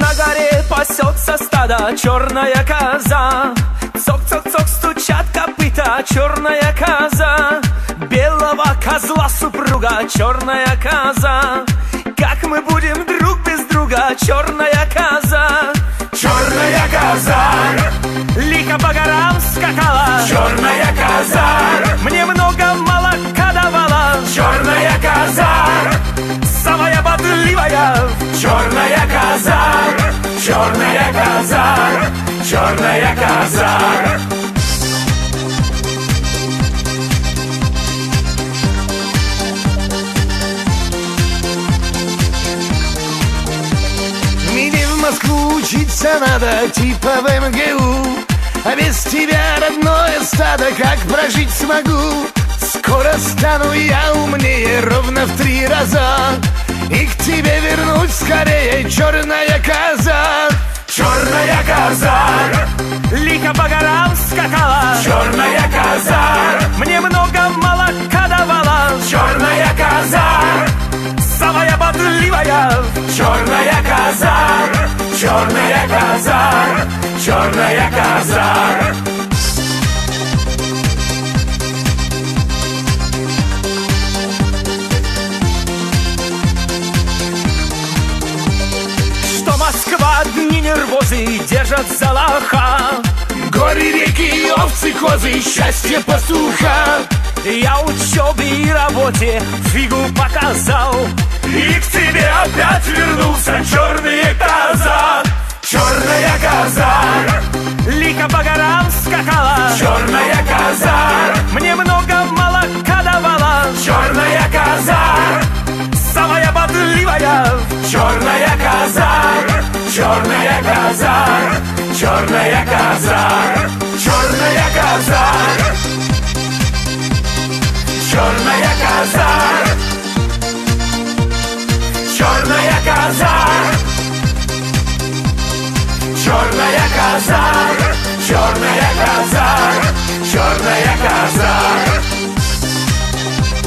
На горе пасется стадо, черная коза. Цок-цок-цок стучат копыта, черная коза. Белого козла супруга, черная коза. Как мы будем друг без друга, черная коза. Черная коза Лихо по горам скакала, черная коза мне много молока давала. черная коза Самая бодливая, черная коза черная коза черная коза Мне в Москву учиться надо, типа в МГУ. А без тебя, родное стадо, как прожить смогу? Скоро стану я умнее ровно в 3 раза, и к тебе вернусь скорее, черная коза. черная коза лихо по горам скакала, черная коза мне много молока давала. черная коза Самая бодливая, черная коза черная коза черная коза что Москва дни нервозы держат за лоха. Горы, реки, овцы, козы, счастье пастуха. Я учебе и работе фигу показал, и к тебе опять вернулся, черная коза черная коза лихо по горам скакала, черная коза мне много молока давала. черная коза Самая бодливая, черная коза черная коза черная коза черная коза черная коза черная коза черная коза черная коза черная коза